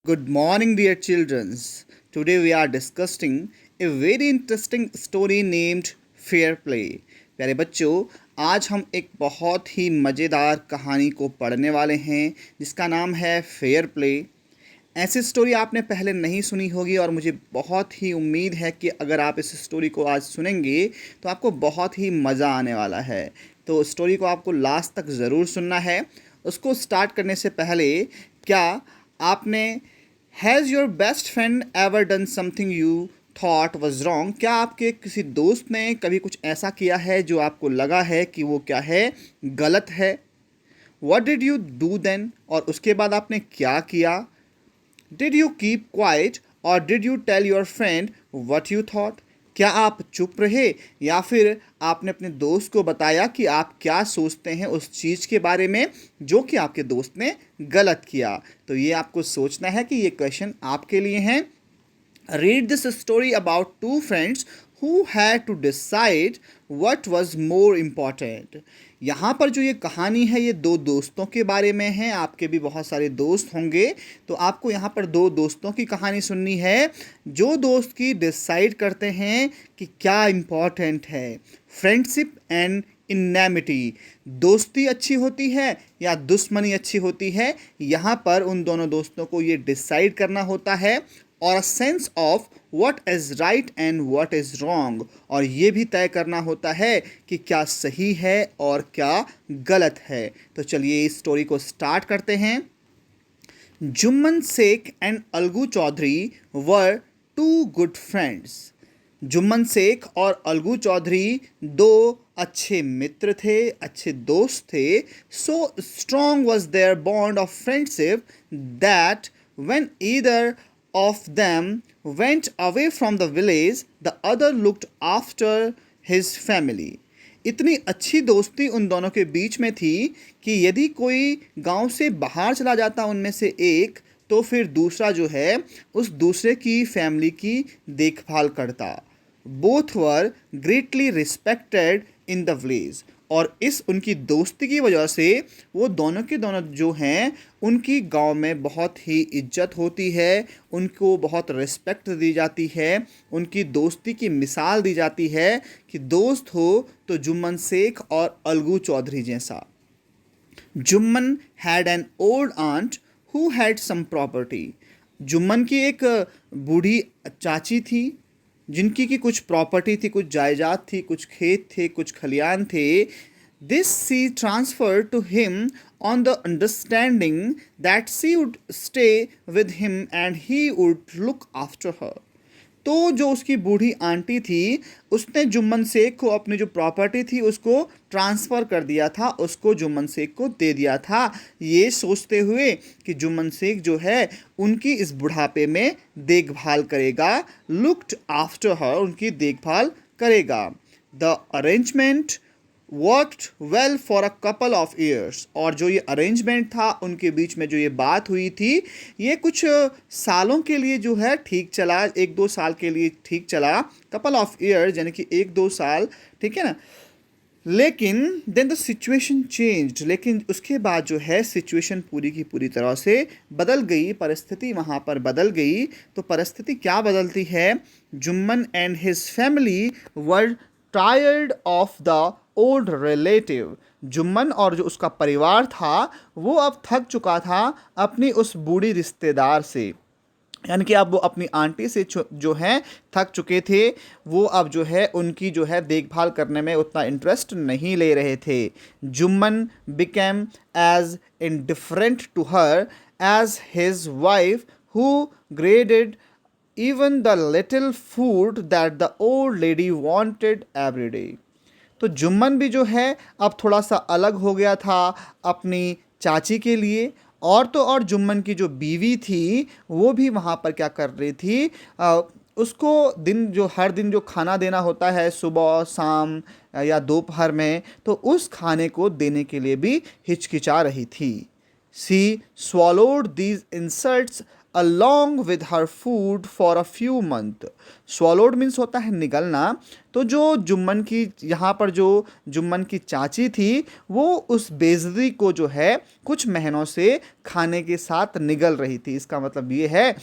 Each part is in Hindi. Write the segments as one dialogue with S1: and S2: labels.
S1: Good morning, dear children. Today we are discussing a very interesting story named Fair Play. प्यारे बच्चों, आज हम एक बहुत ही मज़ेदार कहानी को पढ़ने वाले हैं जिसका नाम है फेयर प्ले। ऐसी स्टोरी आपने पहले नहीं सुनी होगी और मुझे बहुत ही उम्मीद है कि अगर आप इस स्टोरी को आज सुनेंगे तो आपको बहुत ही मज़ा आने वाला है। तो स्टोरी को आपको लास्ट तक ज़रूर सुनना है। उसको स्टार्ट करने से पहले क्या आपने has your best friend ever done something you thought was wrong? क्या आपके किसी दोस्त ने कभी कुछ ऐसा किया है जो आपको लगा है कि वो क्या है, गलत है? What did you do then? और उसके बाद आपने क्या किया? डिड यू कीप क्वाइट और did you tell your friend what you thought? क्या आप चुप रहे या फिर आपने अपने दोस्त को बताया कि आप क्या सोचते हैं उस चीज़ के बारे में जो कि आपके दोस्त ने गलत किया? तो ये आपको सोचना है कि ये क्वेश्चन आपके लिए हैं। Read this story about two friends who had to decide what was more important. यहाँ पर जो ये कहानी है ये दो दोस्तों के बारे में है। आपके भी बहुत सारे दोस्त होंगे, तो आपको यहाँ पर दो दोस्तों की कहानी सुननी है जो दोस्त की डिसाइड करते हैं कि क्या इम्पोर्टेंट है। फ्रेंडशिप एंड इनैमिटी, दोस्ती अच्छी होती है या दुश्मनी अच्छी होती है, यहाँ पर उन दोनों दोस्तों को ये डिसाइड करना होता है। और a sense of what is right and what is wrong, और ये भी तय करना होता है कि क्या सही है और क्या गलत है। तो चलिए इस स्टोरी को स्टार्ट करते हैं। Jumman Sheikh and Algu Chaudhary were two good friends. Jumman Sheikh और अलगू चौधरी दो अच्छे मित्र थे, अच्छे दोस्त थे। So strong was their bond of friendship that when either of them went away from the village, the other looked after his family. इतनी अच्छी दोस्ती उन दोनों के बीच में थी कि यदि कोई गांव से बाहर चला जाता उनमें से एक, तो फिर दूसरा जो है उस दूसरे की फैमिली की देखभाल करता। Both were greatly respected in the village, और इस उनकी दोस्ती की वजह से वो दोनों के दोनों जो हैं उनकी गांव में बहुत ही इज्जत होती है, उनको बहुत रिस्पेक्ट दी जाती है, उनकी दोस्ती की मिसाल दी जाती है कि दोस्त हो तो जुम्मन शेख और अलगू चौधरी जैसा। Jumman had an old aunt who had sum property. Jumman की एक बूढ़ी चाची थी जिनकी की कुछ प्रॉपर्टी थी, कुछ जायदाद थी, कुछ खेत थे, कुछ खलियान थे। This she transfer to him on the understanding that she would stay with him and he would look after her. तो जो उसकी बूढ़ी आंटी थी उसने जुम्मन शेख को अपनी जो प्रॉपर्टी थी उसको ट्रांसफ़र कर दिया था, उसको जुम्मन शेख को दे दिया था, ये सोचते हुए कि जुम्मन शेख जो है उनकी इस बुढ़ापे में देखभाल करेगा, लुक्ड आफ्टर हर, उनकी देखभाल करेगा। The arrangement worked well for a couple of years, और जो ये अरेंजमेंट था उनके बीच में जो ये बात हुई थी ये कुछ सालों के लिए जो है ठीक चला, एक दो साल के लिए ठीक चला। कपल ऑफ ईयर्स यानी कि एक दो साल, ठीक है ना। लेकिन देन द सिचुएशन चेंज्ड, लेकिन उसके बाद जो है सिचुएशन पूरी की पूरी तरह से बदल गई, परिस्थिति वहाँ पर बदल गई। तो परिस्थिति क्या बदलती है? Jumman and his family were tired of the old relative. Jumman और जो उसका परिवार था वो अब थक चुका था अपनी उस बूढ़ी रिश्तेदार से, यानी कि अब वो अपनी आंटी से जो है थक चुके थे। वो अब जो है उनकी जो है देखभाल करने में उतना इंटरेस्ट नहीं ले रहे थे। Jumman became as indifferent to her as his wife who graded even the little food that the old lady wanted every day. तो जुम्मन भी जो है अब थोड़ा सा अलग हो गया था अपनी चाची के लिए, और तो और जुम्मन की जो बीवी थी वो भी वहाँ पर क्या कर रही थी, उसको हर दिन जो खाना देना होता है सुबह शाम या दोपहर में, तो उस खाने को देने के लिए भी हिचकिचा रही थी। She swallowed these insults along with her food for a few month. swallowed means होता है निगलना। तो जो जुम्मन की यहाँ पर जो जुम्मन की चाची थी वो उस बेज़री को जो है कुछ महीनों से खाने के साथ निगल रही थी। इसका मतलब ये है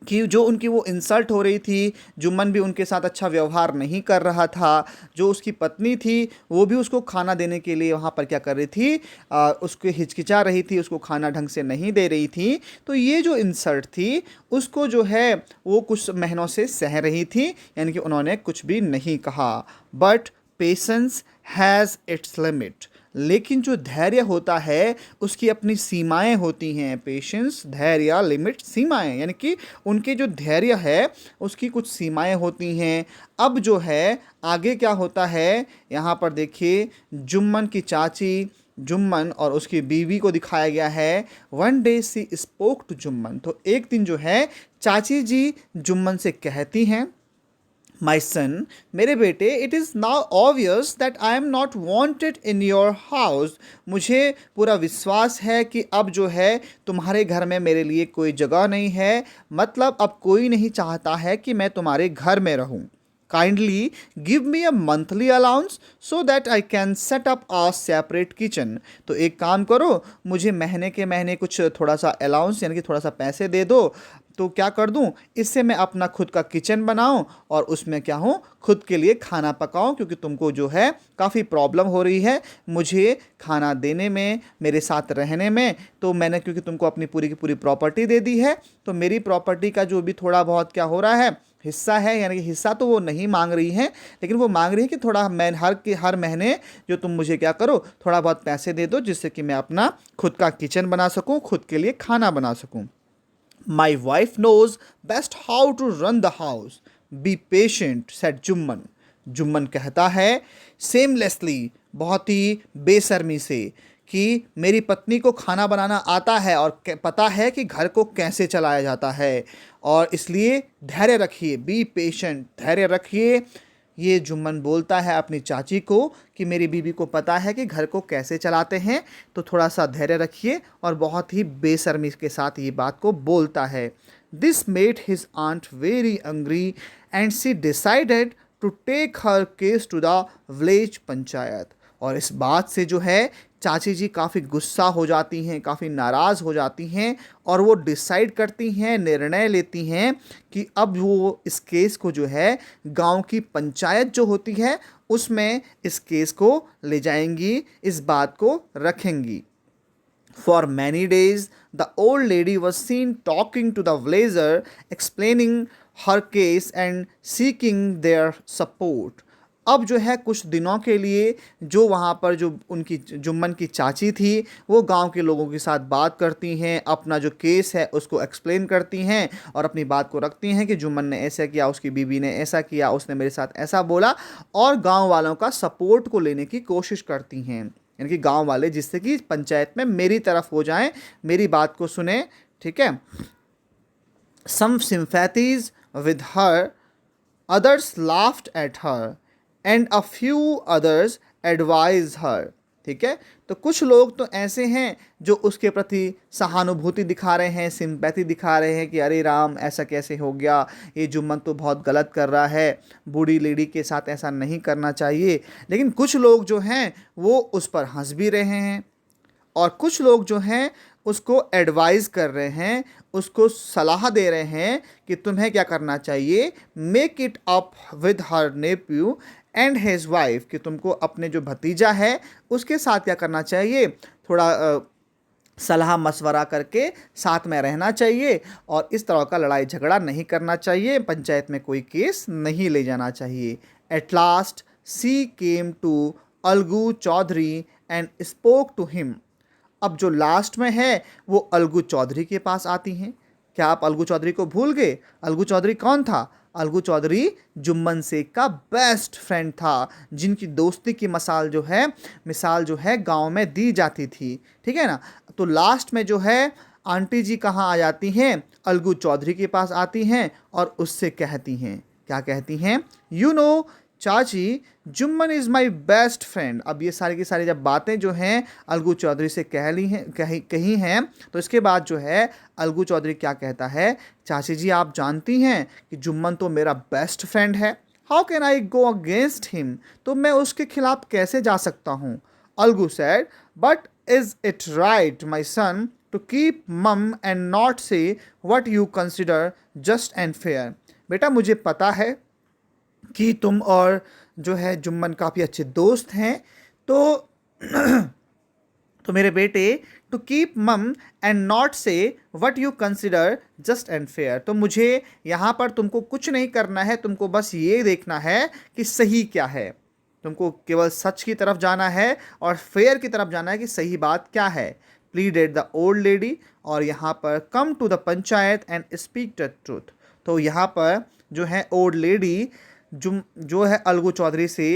S1: कि जो उनकी वो इंसल्ट हो रही थी, जुम्मन भी उनके साथ अच्छा व्यवहार नहीं कर रहा था। जो उसकी पत्नी थी वो भी उसको खाना देने के लिए वहाँ पर क्या कर रही थी, उसको हिचकिचा रही थी, उसको खाना ढंग से नहीं दे रही थी। तो ये जो इंसल्ट थी उसको जो है वो कुछ महीनों से सह रही थी, यानी कि उन्होंने कुछ भी नहीं कहा। But patience has its limit. लेकिन जो धैर्य होता है उसकी अपनी सीमाएं होती हैं। पेशेंस, धैर्य, लिमिट, सीमाएं, यानी कि उनके जो धैर्य है उसकी कुछ सीमाएं होती हैं। अब जो है आगे क्या होता है यहाँ पर देखिए, जुम्मन की चाची जुम्मन और उसकी बीवी को दिखाया गया है। One day she spoke to Jumman. तो एक दिन जो है चाची जी जुम्मन से कहती हैं, माई सन, मेरे बेटे, it is now obvious that I am not wanted in your house. मुझे पूरा विश्वास है कि अब जो है तुम्हारे घर में मेरे लिए कोई जगह नहीं है। मतलब अब कोई नहीं चाहता है कि मैं तुम्हारे घर में रहूं। Kindly give me a monthly allowance so that I can set up a separate kitchen. तो एक काम करो, मुझे महीने के महीने कुछ थोड़ा सा अलाउंस यानी कि थोड़ा सा पैसे दे दो, तो क्या कर दूं, इससे मैं अपना खुद का किचन बनाऊं और उसमें क्या हूं, खुद के लिए खाना पकाऊं। क्योंकि तुमको जो है काफ़ी प्रॉब्लम हो रही है मुझे खाना देने में, मेरे साथ रहने में। तो मैंने क्योंकि तुमको अपनी पूरी की पूरी प्रॉपर्टी दे दी है, तो मेरी प्रॉपर्टी का जो भी थोड़ा बहुत क्या हो रहा है हिस्सा है, यानी कि हिस्सा तो वो नहीं मांग रही है, लेकिन वो मांग रही है कि थोड़ा मैं हर महीने जो तुम मुझे क्या करो, थोड़ा बहुत पैसे दे दो, जिससे कि मैं अपना खुद का किचन बना सकूं, खुद के लिए खाना बना सकूं। My wife knows best how to run the house. Be patient, said Jumman. Jumman कहता है सेमलेसली, बहुत ही बेशर्मी से, कि मेरी पत्नी को खाना बनाना आता है और पता है कि घर को कैसे चलाया जाता है, और इसलिए धैर्य रखिए। बी पेशेंट, धैर्य रखिए। ये जुम्मन बोलता है अपनी चाची को कि मेरी बीवी को पता है कि घर को कैसे चलाते हैं, तो थोड़ा सा धैर्य रखिए, और बहुत ही बेशर्मी के साथ ये बात को बोलता है। This made his aunt very angry and she decided to take her case to the village panchayat. और इस बात से जो है चाची जी काफ़ी गुस्सा हो जाती हैं, काफ़ी नाराज़ हो जाती हैं, और वो डिसाइड करती हैं, निर्णय लेती हैं कि अब वो इस केस को जो है गांव की पंचायत जो होती है उसमें इस केस को ले जाएंगी, इस बात को रखेंगी। For many days, the old lady was seen talking to the villager, explaining her case and seeking their support. अब जो है कुछ दिनों के लिए जो वहाँ पर जो उनकी जुम्मन की चाची थी वो गांव के लोगों के साथ बात करती हैं, अपना जो केस है उसको एक्सप्लेन करती हैं और अपनी बात को रखती हैं कि जुम्मन ने ऐसा किया, उसकी बीवी ने ऐसा किया, उसने मेरे साथ ऐसा बोला, और गांव वालों का सपोर्ट को लेने की कोशिश करती हैं, यानी कि गांव वाले, जिससे कि पंचायत में मेरी तरफ हो जाएं, मेरी बात को सुने। ठीक है। Some sympathies with her, others laughed at her and a few others advised her। ठीक है। तो कुछ लोग तो ऐसे हैं जो उसके प्रति सहानुभूति दिखा रहे हैं, सिंपैथी दिखा रहे हैं कि अरे राम, ऐसा कैसे हो गया, ये जुम्मन तो बहुत गलत कर रहा है, बूढ़ी लेडी के साथ ऐसा नहीं करना चाहिए। लेकिन कुछ लोग जो हैं वो उस पर हंस भी रहे हैं, और कुछ लोग जो हैं उसको एडवाइस कर रहे हैं, उसको सलाह दे रहे हैं कि तुम्हें क्या करना चाहिए, make it up with her nephew and his wife, कि तुमको अपने जो भतीजा है उसके साथ क्या करना चाहिए, थोड़ा सलाह मशवरा करके साथ में रहना चाहिए, और इस तरह का लड़ाई झगड़ा नहीं करना चाहिए, पंचायत में कोई केस नहीं ले जाना चाहिए। At last she came to Algu Chaudhary and spoke to him. अब जो लास्ट में है वो अलगू चौधरी के पास आती हैं। क्या आप अलगू चौधरी को भूल गए? अलगू चौधरी कौन था? अलगू चौधरी जुम्मन शेख का बेस्ट फ्रेंड था, जिनकी दोस्ती की मिसाल जो है गांव में दी जाती थी। ठीक है ना। तो लास्ट में जो है आंटी जी कहाँ आ जाती हैं? अलगू चौधरी के पास आती हैं और उससे कहती हैं, क्या कहती हैं? यू नो चाची, Jumman is my best friend. अब ये सारी की सारी जब बातें जो हैं अलगू चौधरी से कही हैं, तो इसके बाद जो है अलगू चौधरी क्या कहता है, चाची जी आप जानती हैं कि जुम्मन तो मेरा बेस्ट फ्रेंड है। How can I go against him, तो मैं उसके खिलाफ कैसे जा सकता हूँ। Algu said, but is it right my son to keep mum and not say what you consider just and fair. बेटा मुझे पता है कि तुम और जो है जुम्मन काफ़ी अच्छे दोस्त हैं, तो तो मेरे बेटे, to keep mum and not say what you consider just and fair, तो मुझे यहाँ पर तुमको कुछ नहीं करना है, तुमको बस ये देखना है कि सही क्या है। तुमको केवल सच की तरफ जाना है और फेयर की तरफ जाना है कि सही बात क्या है। प्लीडेड द ओल्ड लेडी, और यहाँ पर come to the panchayat and speak the truth. तो यहाँ पर जो है ओल्ड लेडी जो है अलगू चौधरी से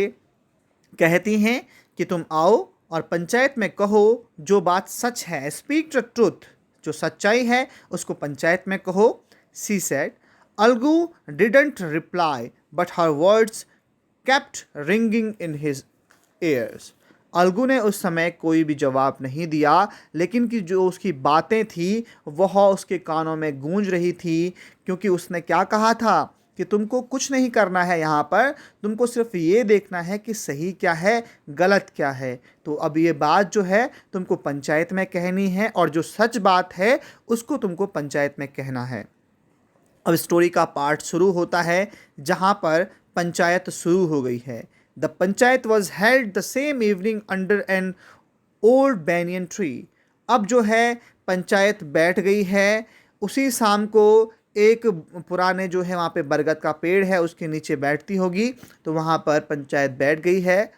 S1: कहती हैं कि तुम आओ और पंचायत में कहो जो बात सच है। स्पीक द ट्रूथ, जो सच्चाई है उसको पंचायत में कहो। She said, Algu didn't reply but her words kept ringing in his ears। Algu ने उस समय कोई भी जवाब नहीं दिया, लेकिन कि जो उसकी बातें थी वह उसके कानों में गूंज रही थी, क्योंकि उसने क्या कहा था कि तुमको कुछ नहीं करना है, यहाँ पर तुमको सिर्फ ये देखना है कि सही क्या है गलत क्या है। तो अब ये बात जो है तुमको पंचायत में कहनी है, और जो सच बात है उसको तुमको पंचायत में कहना है। अब स्टोरी का पार्ट शुरू होता है जहाँ पर पंचायत शुरू हो गई है। The panchayat was held the same evening under an old banyan tree. अब जो है पंचायत बैठ गई है, उसी शाम को एक पुराने जो है वहाँ पे बरगद का पेड़ है उसके नीचे बैठती होगी, तो वहाँ पर पंचायत बैठ गई है।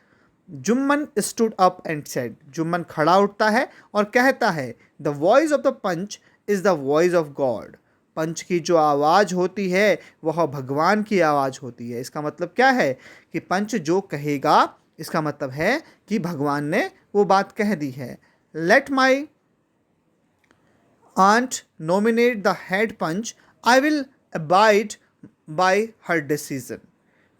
S1: Jumman stood up and said, Jumman खड़ा उठता है और कहता है, the voice of the panch is the voice of God. पंच की जो आवाज़ होती है वह भगवान की आवाज़ होती है। इसका मतलब क्या है कि पंच जो कहेगा, इसका मतलब है कि भगवान ने वो बात कह दी है। Let my aunt nominate the head panch, I will abide by her decision.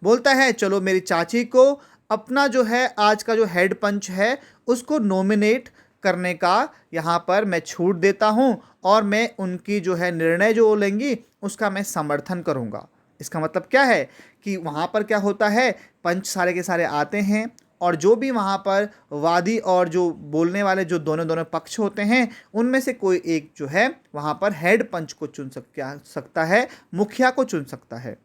S1: बोलता है चलो मेरी चाची को अपना जो है आज का जो हेड पंच है उसको नॉमिनेट करने का यहाँ पर मैं छूट देता हूँ, और मैं उनकी जो है निर्णय जो वो लेंगी उसका मैं समर्थन करूँगा। इसका मतलब क्या है कि वहाँ पर क्या होता है, पंच सारे के सारे आते हैं, और जो भी वहाँ पर वादी और जो बोलने वाले जो दोनों दोनों पक्ष होते हैं उनमें से कोई एक जो है वहाँ पर हेड पंच को चुन सकता है, मुखिया को चुन सकता है।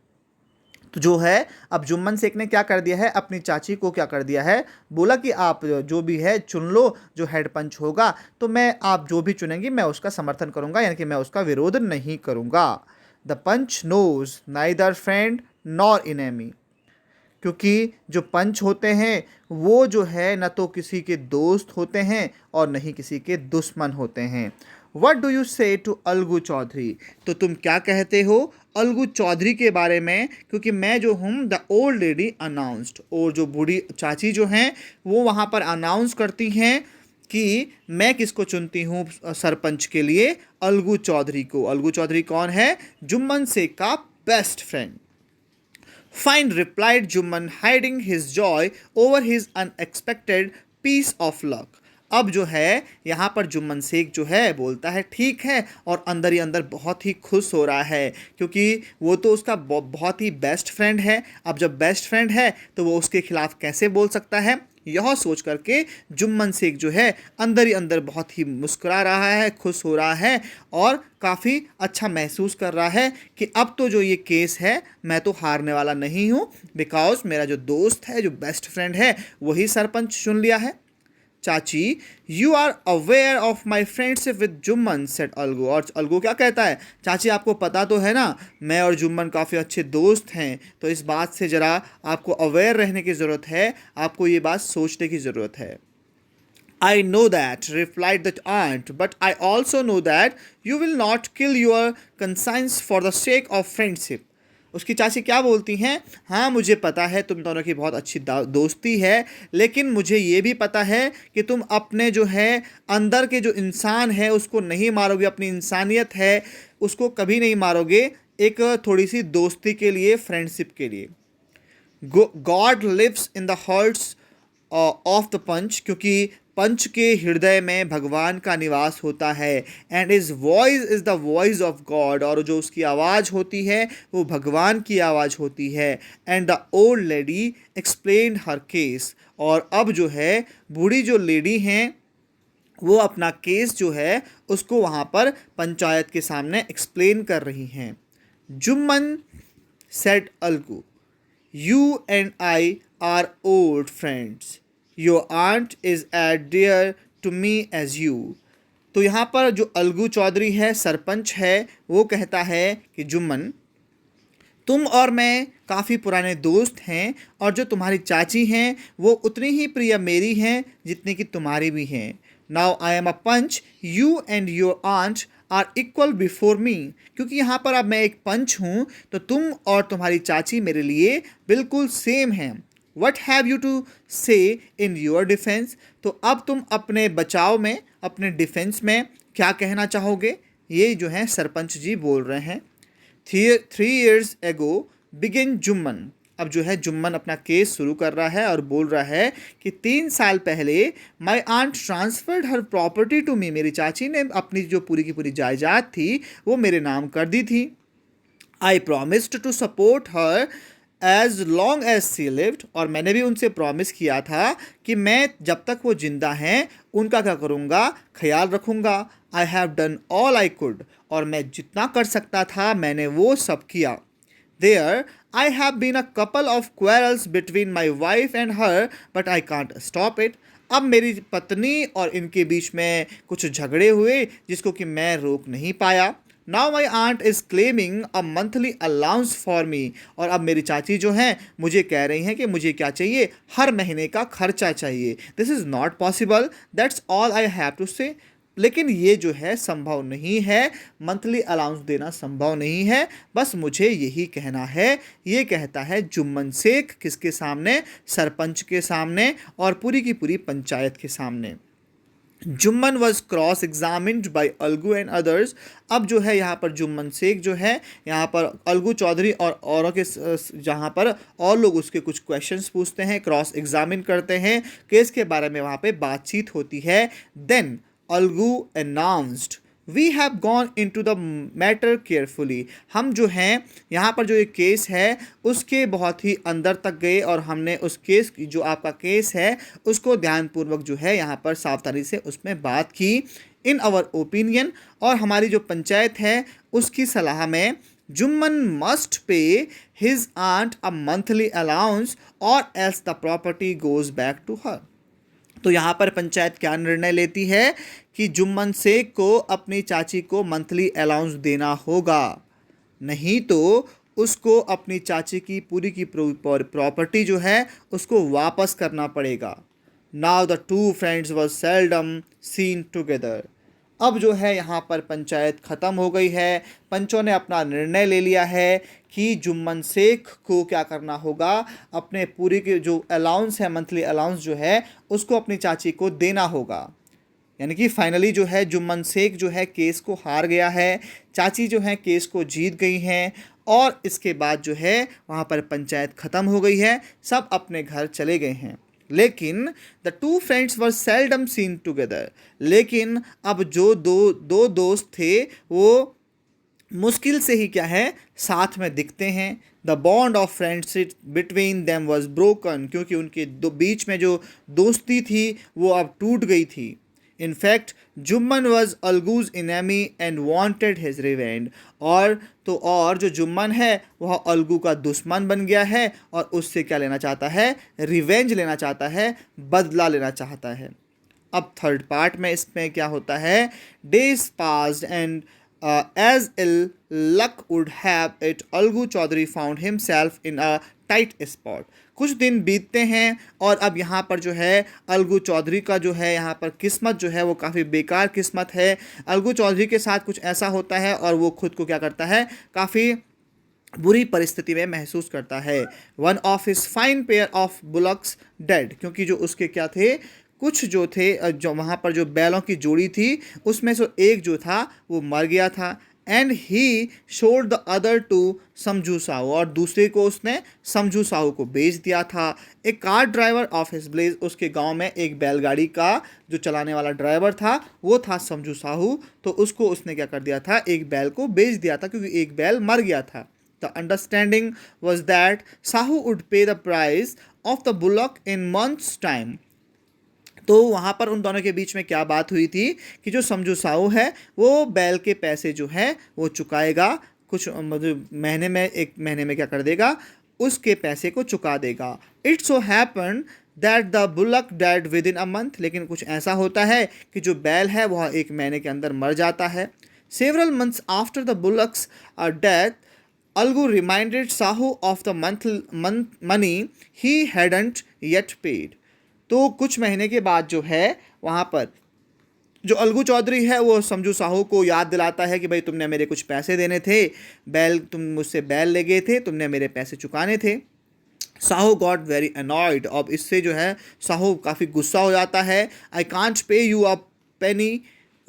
S1: तो जो है अब जुम्मन शेख ने क्या कर दिया है, अपनी चाची को क्या कर दिया है, बोला कि आप जो भी है चुन लो जो हेड पंच होगा, तो मैं आप जो भी चुनेंगी मैं उसका समर्थन करूंगा, यानी कि मैं उसका विरोध नहीं करूंगा। The panch knows neither friend nor enemy, क्योंकि जो पंच होते हैं वो जो है न तो किसी के दोस्त होते हैं और न ही किसी के दुश्मन होते हैं। वट डू यू से टू अलगू चौधरी, तो तुम क्या कहते हो अलगू चौधरी के बारे में, क्योंकि मैं जो हूँ द ओल्ड लेडी अनाउंस्ड, और जो बूढ़ी चाची जो हैं वो वहाँ पर अनाउंस करती हैं कि मैं किसको चुनती हूँ सरपंच के लिए, अलगू चौधरी को। अलगू चौधरी कौन है, जुम्मन शेख का best friend. Fine, replied Juman, hiding his joy over his unexpected piece of luck। अब जो है यहाँ पर जुम्मन शेख जो है बोलता है ठीक है, और अंदर ही अंदर बहुत ही खुश हो रहा है, क्योंकि वो तो उसका बहुत ही बेस्ट फ्रेंड है। अब जब बेस्ट फ्रेंड है तो वो उसके खिलाफ कैसे बोल सकता है, यह सोच करके जुम्मन शेख जो है अंदर ही अंदर बहुत ही मुस्कुरा रहा है, खुश हो रहा है, और काफ़ी अच्छा महसूस कर रहा है कि अब तो जो ये केस है मैं तो हारने वाला नहीं हूँ, बिकॉज मेरा जो दोस्त है, जो बेस्ट फ्रेंड है, वही सरपंच चुन लिया है। चाची, you are aware of my friendship with Jumman, said Algu. और अलगू क्या कहता है, चाची आपको पता तो है ना मैं और जुम्मन काफ़ी अच्छे दोस्त हैं, तो इस बात से ज़रा आपको अवेयर रहने की ज़रूरत है, आपको ये बात सोचने की ज़रूरत है। I know that, replied the aunt, but I also know that you will not kill your conscience for the sake of friendship। उसकी चाची क्या बोलती हैं, हाँ मुझे पता है तुम दोनों की बहुत अच्छी दोस्ती है, लेकिन मुझे ये भी पता है कि तुम अपने जो है अंदर के जो इंसान है उसको नहीं मारोगे, अपनी इंसानियत है उसको कभी नहीं मारोगे, एक थोड़ी सी दोस्ती के लिए, फ्रेंडशिप के लिए। God lives in the hearts of the panch, क्योंकि पंच के हृदय में भगवान का निवास होता है। And is voice is the voice of God, और जो उसकी आवाज़ होती है वो भगवान की आवाज़ होती है। And the old lady explain her case, और अब जो है बूढ़ी जो लेडी हैं वो अपना केस जो है उसको वहाँ पर पंचायत के सामने एक्सप्लेन कर रही हैं। Jumman said Algu, You and I are old friends. Your aunt is as dear to me as you. तो यहाँ पर जो अलगू चौधरी है, सरपंच है, वो कहता है कि जुम्मन, तुम और मैं काफ़ी पुराने दोस्त हैं, और जो तुम्हारी चाची हैं वो उतनी ही प्रिय मेरी हैं जितनी कि तुम्हारी भी हैं। Now I am a panch, you and your aunt are equal before me, क्योंकि यहाँ पर अब मैं एक पंच हूँ तो तुम और तुम्हारी चाची मेरे लिए बिल्कुल सेम हैं। वट हैव यू टू से इन योर डिफेंस, तो अब तुम अपने बचाव में, अपने डिफेंस में क्या कहना चाहोगे? ये जो है सरपंच जी बोल रहे हैं। 3 years ago बिगिन जुम्मन, अब जो है जुम्मन अपना केस शुरू कर रहा है और बोल रहा है कि 3 साल पहले my aunt transferred her property to me, मेरी चाची ने अपनी जो पूरी की पूरी जायदाद थी वो मेरे नाम कर दी थी। I promised to support her as long as she lived, और मैंने भी उनसे प्रॉमिस किया था कि मैं जब तक वो जिंदा हैं उनका क्या करूँगा, ख्याल रखूँगा। I have done all I could, और मैं जितना कर सकता था मैंने वो सब किया। There, I have been a couple of quarrels between my wife and her, but I can't stop it. अब मेरी पत्नी और इनके बीच में कुछ झगड़े हुए जिसको कि मैं रोक नहीं पाया। Now my aunt is claiming a monthly allowance for me, और अब मेरी चाची जो हैं मुझे कह रही हैं कि मुझे क्या चाहिए, हर महीने का खर्चा चाहिए। This is not possible. That's all I have to say. लेकिन ये जो है संभव नहीं है, मंथली अलाउंस देना संभव नहीं है, बस मुझे यही कहना है। ये कहता है जुम्मन शेख, किसके सामने? सरपंच के सामने और पूरी की पूरी पंचायत के सामने। Jumman was cross examined by Algu and others, अब जो है यहाँ पर जुम्मन शेख जो है यहाँ पर अलगू चौधरी और औरों के जहाँ पर और लोग उसके कुछ क्वेश्चंस पूछते हैं, क्रॉस एग्जामिन करते हैं, केस के बारे में वहाँ पे बातचीत होती है। Then Algu announced, we have gone into the matter carefully, हम जो हैं यहाँ पर जो ये केस है उसके बहुत ही अंदर तक गए और हमने उस केस जो आपका केस है उसको ध्यानपूर्वक जो है यहाँ पर सावधानी से उसमें बात की। इन आवर ओपिनियन, और हमारी जो पंचायत है उसकी सलाह में, Jumman must pay his aunt a monthly allowance और else the property goes back to her. तो यहाँ पर पंचायत क्या निर्णय लेती है कि जुम्मन शेख को अपनी चाची को मंथली अलाउंस देना होगा, नहीं तो उसको अपनी चाची की पूरी की प्रॉपर्टी जो है उसको वापस करना पड़ेगा। Now the two friends were seldom seen together, अब जो है यहाँ पर पंचायत ख़त्म हो गई है। पंचों ने अपना निर्णय ले लिया है कि जुम्मन शेख को क्या करना होगा, अपने पूरी के जो अलाउंस है, मंथली अलाउंस जो है उसको अपनी चाची को देना होगा। यानी कि फाइनली जो है जुम्मन शेख जो है केस को हार गया है, चाची जो है केस को जीत गई हैं, और इसके बाद जो है वहाँ पर पंचायत ख़त्म हो गई है, सब अपने घर चले गए हैं। लेकिन the two friends were seldom seen together, लेकिन अब जो दो दोस्त थे वो मुश्किल से ही क्या है साथ में दिखते हैं। The bond of friendship between them was broken, क्योंकि उनके बीच में जो दोस्ती थी वो अब टूट गई थी। In fact, Jumman was अलगूज enemy and wanted his revenge, और जो जुम्मन है वह अलगू का दुश्मन बन गया है और उससे क्या लेना चाहता है, रिवेंज लेना चाहता है, बदला लेना चाहता है। अब थर्ड पार्ट में इसमें क्या होता है, days passed and as ill luck would have it, Algu Chaudhary found himself in a tight spot. कुछ दिन बीतते हैं और अब यहाँ पर जो है अलगू चौधरी का जो है यहाँ पर किस्मत जो है वो काफ़ी बेकार किस्मत है। अलगू चौधरी के साथ कुछ ऐसा होता है और वो खुद को क्या करता है, काफ़ी बुरी परिस्थिति में महसूस करता है। One of his fine pair of bullocks dead, क्योंकि जो उसके क्या थे, कुछ जो थे जो वहाँ पर जो बैलों की जोड़ी थी उसमें से एक जो था वो मर गया था। And he showed the other to Samjhu Sahu, और दूसरे को उसने समझू साहू को बेच दिया था। एक car driver of his village, उसके गांव में एक बैलगाड़ी का जो चलाने वाला ड्राइवर था वो था समझू साहू। तो उसको उसने क्या कर दिया था, एक बैल को बेच दिया था क्योंकि एक बैल मर गया था। The understanding was that Sahu would pay the price of the bullock in months time. तो वहाँ पर उन दोनों के बीच में क्या बात हुई थी कि जो समझू साहू है वो बैल के पैसे जो है वो चुकाएगा, कुछ मतलब महीने में, एक महीने में क्या कर देगा, उसके पैसे को चुका देगा। It so happen that the bullock dead with in a month, लेकिन कुछ ऐसा होता है कि जो बैल है वह एक महीने के अंदर मर जाता है। Several months after the bullocks death Algu reminded Sahu of the money he hadn't yet paid. तो कुछ महीने के बाद जो है वहाँ पर जो अलगू चौधरी है वो समझू साहू को याद दिलाता है कि भाई तुमने मेरे कुछ पैसे देने थे, बैल तुम मुझसे बैल ले गए थे, तुमने मेरे पैसे चुकाने थे। साहू गॉट वेरी अनॉयड, अब इससे जो है साहू काफ़ी गुस्सा हो जाता है। I can't pay you a penny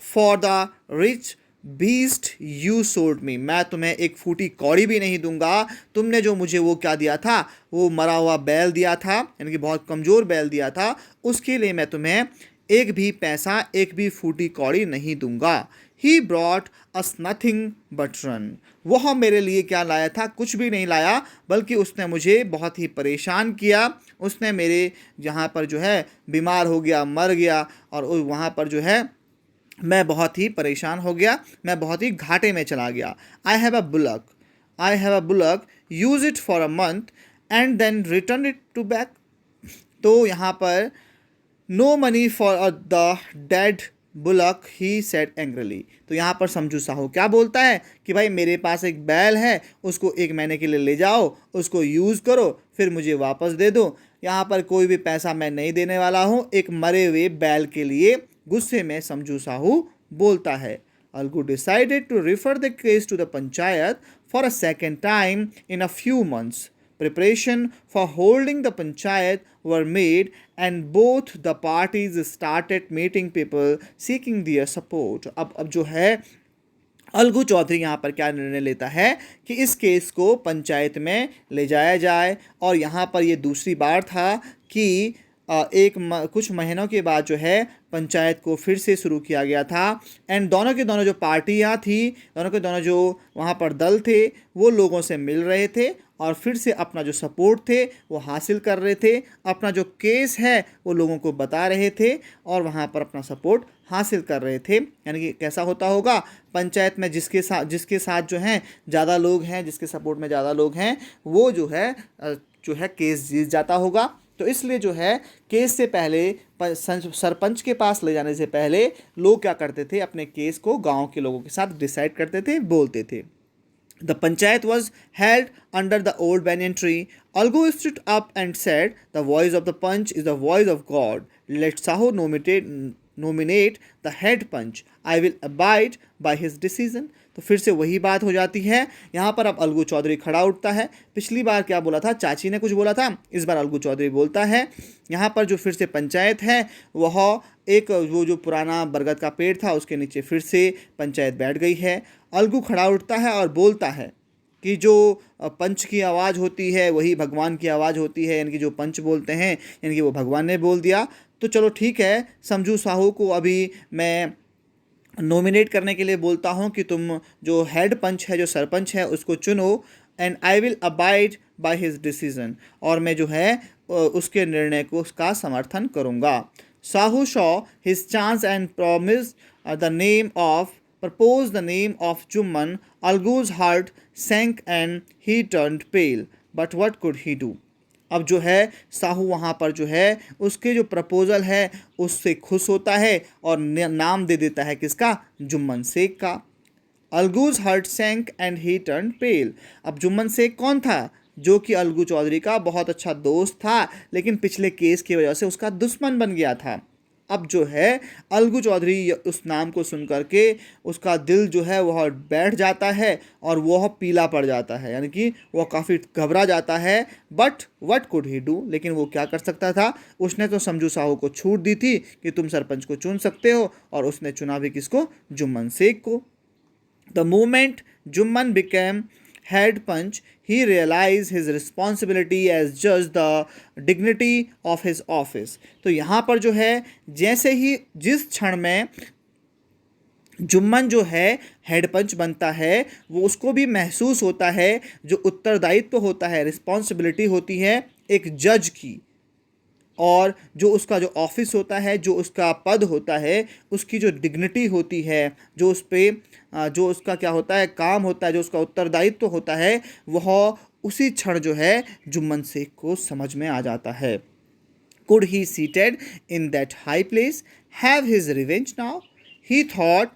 S1: for the rich beast you sold me, मैं तुम्हें एक फूटी कौड़ी भी नहीं दूंगा, तुमने जो मुझे वो क्या दिया था, वो मरा हुआ बैल दिया था, यानी कि बहुत कमज़ोर बैल दिया था, उसके लिए मैं तुम्हें एक भी पैसा, एक भी फूटी कौड़ी नहीं दूंगा। He brought us nothing but run, वह मेरे लिए क्या लाया था, कुछ भी नहीं लाया, बल्कि उसने मुझे बहुत ही परेशान किया। उसने मेरे यहाँ पर जो है बीमार हो गया, मर गया, और वहाँ पर जो है मैं बहुत ही परेशान हो गया, मैं बहुत ही घाटे में चला गया। I have a bullock, use it for a month and then return it to back. तो यहाँ पर no money for the dead bullock he said angrily, तो यहाँ पर समझू साहू क्या बोलता है कि भाई मेरे पास एक बैल है, उसको एक महीने के लिए ले जाओ, उसको यूज़ करो, फिर मुझे वापस दे दो। यहाँ पर कोई भी पैसा मैं नहीं देने वाला हूँ एक मरे हुए बैल के लिए, गुस्से में समझू साहू बोलता है। Algu decided to refer the case to the panchayat for a second time in a few months. Preparation for holding the panchayat were made and both the parties started meeting people seeking their support. अब जो है अलगू चौधरी यहाँ पर क्या निर्णय लेता है कि इस केस को पंचायत में ले जाया जाए, और यहाँ पर ये दूसरी बार था कि कुछ महीनों के बाद जो है पंचायत को फिर से शुरू किया गया था। एंड दोनों के दोनों जो पार्टियाँ थी, दोनों के दोनों जो वहाँ पर दल थे, वो लोगों से मिल रहे थे और फिर से अपना जो सपोर्ट थे वो हासिल कर रहे थे, अपना जो केस है वो लोगों को बता रहे थे और वहाँ पर अपना सपोर्ट हासिल कर रहे थे। यानी कि कैसा होता होगा, पंचायत में जिसके साथ जो हैं ज़्यादा लोग हैं, जिसके सपोर्ट में ज़्यादा लोग हैं, वो जो है केस जीत जाता होगा। तो इसलिए जो है केस से पहले, सरपंच के पास ले जाने से पहले लोग क्या करते थे, अपने केस को गांव के लोगों के साथ डिसाइड करते थे, बोलते थे। The panchayat was held under the old banyan tree. Algu stood up and said, "The voice of the punch is the voice of God. Let Sahu nominate the head punch. I will abide by his decision." तो फिर से वही बात हो जाती है। यहाँ पर अब अलगू चौधरी खड़ा उठता है। पिछली बार क्या बोला था, चाची ने कुछ बोला था, इस बार अलगू चौधरी बोलता है। यहाँ पर जो फिर से पंचायत है वह एक वो जो पुराना बरगद का पेड़ था उसके नीचे फिर से पंचायत बैठ गई है। अलगू खड़ा उठता है और बोलता है कि जो पंच की आवाज़ होती है वही भगवान की आवाज़ होती है, यानी कि जो पंच बोलते हैं यानी कि वो भगवान ने बोल दिया। तो चलो ठीक है, समझू साहू को अभी मैं नॉमिनेट करने के लिए बोलता हूँ कि तुम जो हेड पंच है, जो सरपंच है, उसको चुनो, and I will abide by his decision, और मैं जो है उसके निर्णय को उसका समर्थन करूँगा। Sahu Shaw his chance and promise the name of proposed the name of Jumman. Algu's heart sank and he turned pale. But what could he do? अब जो है साहू वहाँ पर जो है उसके जो प्रपोजल है उससे खुश होता है और नाम दे देता है किसका, जुम्मन शेख का। अलगूज हर्ट सैंक एंड ही टर्न पेल। अब जुम्मन शेख कौन था, जो कि अलगू चौधरी का बहुत अच्छा दोस्त था लेकिन पिछले केस की वजह से उसका दुश्मन बन गया था। अब जो है अलगू चौधरी उस नाम को सुन करके उसका दिल जो है वह बैठ जाता है और वह पीला पड़ जाता है, यानी कि वह काफ़ी घबरा जाता है। But what could he do, लेकिन वो क्या कर सकता था, उसने तो समझू साहू को छूट दी थी कि तुम सरपंच को चुन सकते हो, और उसने चुना भी किसको, जुम्मन शेख को। The moment Jumman became head punch, he realized his responsibility as judge the dignity of his office. तो यहाँ पर जो है जैसे ही जिस क्षण में जुम्मन जो है हेड पंच बनता है वो उसको भी महसूस होता है जो उत्तरदायित्व होता है, रिस्पॉन्सिबिलिटी होती है एक जज की, और जो उसका जो ऑफिस होता है, जो उसका पद होता है, उसकी जो डिग्निटी होती है, जो उस पे जो उसका क्या होता है काम होता है, जो उसका उत्तरदायित्व होता है, वह उसी क्षण जो है जुम्मन शेख को समझ में आ जाता है. Could he seated in that high place have his revenge now? He thought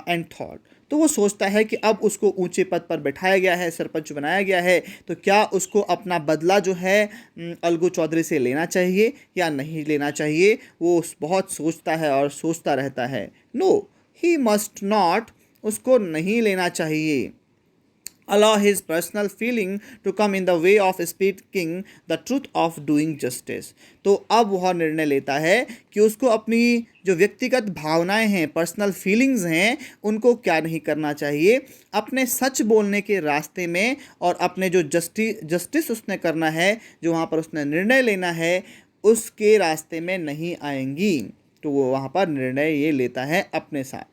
S1: and thought. तो वो सोचता है कि अब उसको ऊंचे पद पर बैठाया गया है, सरपंच बनाया गया है, तो क्या उसको अपना बदला जो है अलगू चौधरी से लेना चाहिए या नहीं लेना चाहिए. वो बहुत सोचता है और सोचता रहता है. नो, ही मस्ट नॉट, उसको नहीं लेना चाहिए. Allow his personal feeling to come in the way of speaking the truth of doing justice. तो अब वह निर्णय लेता है कि उसको अपनी जो व्यक्तिगत भावनाएं हैं, पर्सनल फीलिंग्स हैं, उनको क्या नहीं करना चाहिए, अपने सच बोलने के रास्ते में और अपने जो जस्टिस उसने करना है, जो वहाँ पर उसने निर्णय लेना है, उसके रास्ते में नहीं आएंगी. तो वो वहाँ पर निर्णय ये लेता है अपने साथ.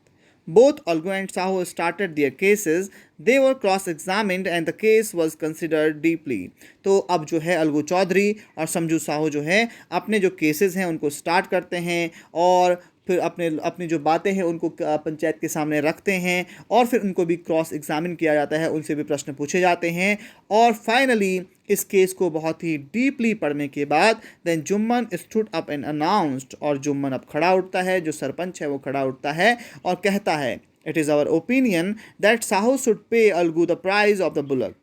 S1: Both Algu and Sahu started their cases. They were cross-examined and the case was considered deeply. तो अब जो है अलगू चौधरी और समझू साहू जो है अपने जो केसेस हैं उनको स्टार्ट करते हैं और फिर अपनी जो बातें हैं उनको पंचायत के सामने रखते हैं और फिर उनको भी क्रॉस एग्जामिन किया जाता है, उनसे भी प्रश्न पूछे जाते हैं और फाइनली इस केस को बहुत ही डीपली पढ़ने के बाद then Jumman stood up and announced, और जुम्मन अब खड़ा उठता है, जो सरपंच है वो खड़ा उठता है और कहता है, it is our opinion that Sahu should pay Algu the price of the bullock.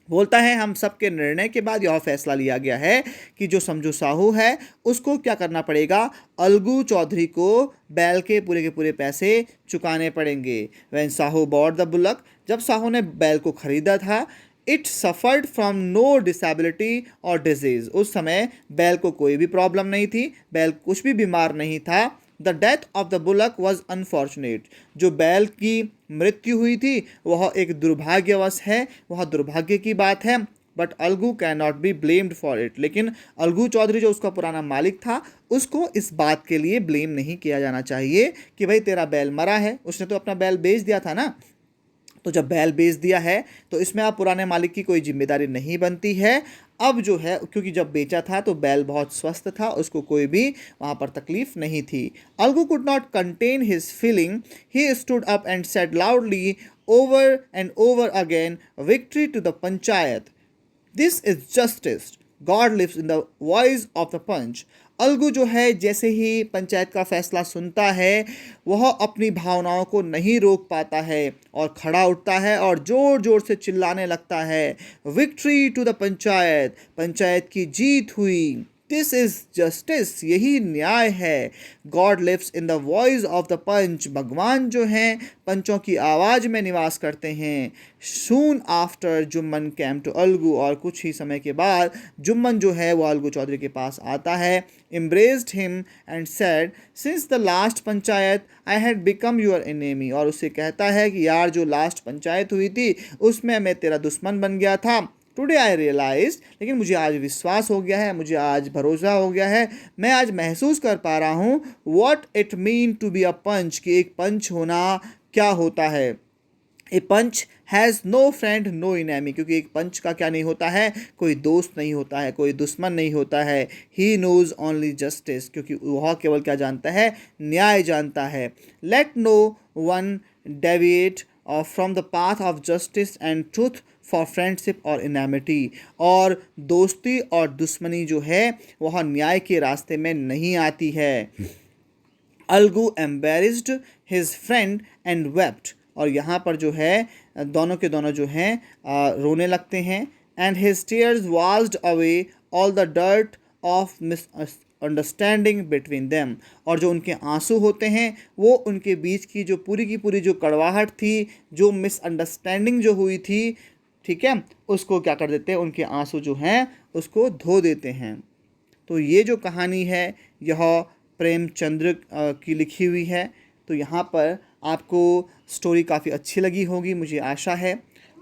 S1: बोलता है हम सबके निर्णय के बाद यह फैसला लिया गया है कि जो समझू साहू है उसको क्या करना पड़ेगा, अलगू चौधरी को बैल के पूरे पैसे चुकाने पड़ेंगे. When Sahu bought the bullock, जब साहू ने बैल को खरीदा था, it suffered from no disability और डिजीज़. उस समय बैल को कोई भी प्रॉब्लम नहीं थी, बैल कुछ भी बीमार नहीं था. The death of the bullock was unfortunate, जो बैल की मृत्यु हुई थी वह एक दुर्भाग्यवश है, वह दुर्भाग्य की बात है. But Algu can not be blamed for it, लेकिन अलगू चौधरी जो उसका पुराना मालिक था उसको इस बात के लिए ब्लेम नहीं किया जाना चाहिए कि भाई तेरा बैल मरा है, उसने तो अपना बैल बेच दिया था ना, तो जब बैल बेच दिया है तो इसमें अब पुराने मालिक की कोई जिम्मेदारी नहीं बनती है. अब जो है क्योंकि जब बेचा था तो बैल बहुत स्वस्थ था, उसको कोई भी वहाँ पर तकलीफ नहीं थी. Algu could not contain his feeling, he stood up and said loudly over and over again, victory to the panchayat, this is justice, God lives in the voice of the panch. Algu जो है जैसे ही पंचायत का फैसला सुनता है वह अपनी भावनाओं को नहीं रोक पाता है और खड़ा उठता है और ज़ोर ज़ोर से चिल्लाने लगता है, victory to the panchayat, panchayat की जीत हुई, दिस इज जस्टिस, यही न्याय है, God lives in the voice of the panch, भगवान जो हैं पंचों की आवाज़ में निवास करते हैं. Soon after Jumman came to Algu, और कुछ ही समय के बाद जुम्मन जो है वो अलगू चौधरी के पास आता है. embraced him and said, since the last panchayat I had become your enemy, और उससे कहता है कि यार जो लास्ट पंचायत हुई थी उसमें मैं तेरा दुश्मन बन गया था. टुडे आई रियलाइज, लेकिन मुझे आज विश्वास हो गया है, मुझे आज भरोसा हो गया है, मैं आज महसूस कर पा रहा हूँ what it mean to be a panch, कि एक पंच होना क्या होता है. A panch has no friend no enemy, क्योंकि एक पंच का क्या नहीं होता है, कोई दोस्त नहीं होता है, कोई दुश्मन नहीं होता है. ही नोज ओनली जस्टिस, क्योंकि वह केवल क्या जानता है, न्याय जानता है. Let no one deviate from the path of justice and truth for friendship और इनेमिटी, और दोस्ती और दुश्मनी जो है वह न्याय के रास्ते में नहीं आती है. Algu embarrassed his friend and wept, और यहाँ पर जो है दोनों के दोनों जो हैं रोने लगते हैं. And his tears washed away all the dirt of misunderstanding between them, और जो उनके आंसू होते हैं वो उनके बीच की पूरी जो कड़वाहट थी, जो मिसअंडरस्टैंडिंग जो हुई थी, ठीक है, उसको क्या कर देते हैं, उनके आंसू जो हैं उसको धो देते हैं. तो ये जो कहानी है यह प्रेमचंद्र की लिखी हुई है. तो यहाँ पर आपको स्टोरी काफ़ी अच्छी लगी होगी, मुझे आशा है।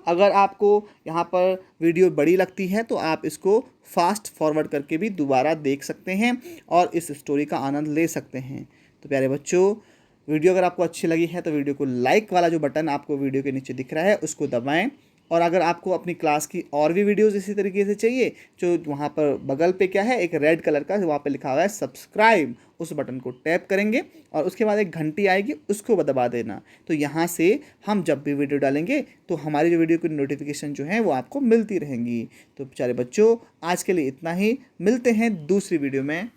S1: अगर आपको यहाँ पर वीडियो बड़ी लगती है तो आप इसको फास्ट फॉरवर्ड करके भी दोबारा देख सकते हैं और इस स्टोरी का आनंद ले सकते हैं। तो प्यारे बच्चों, वीडियो अगर आपको अच्छी लगी है तो वीडियो को लाइक वाला जो बटन आपको वीडियो के नीचे दिख रहा है उसको दबाएं। और अगर आपको अपनी क्लास की और भी वीडियोस इसी तरीके से चाहिए, जो वहाँ पर बगल पे क्या है, एक रेड कलर का वहाँ पे लिखा हुआ है सब्सक्राइब, उस बटन को टैप करेंगे और उसके बाद एक घंटी आएगी, उसको दबा देना। तो यहाँ से हम जब भी वीडियो डालेंगे तो हमारी जो वीडियो की नोटिफिकेशन जो है वो आपको मिलती रहेंगी। तो प्यारे बच्चों, आज के लिए इतना ही, मिलते हैं दूसरी वीडियो में।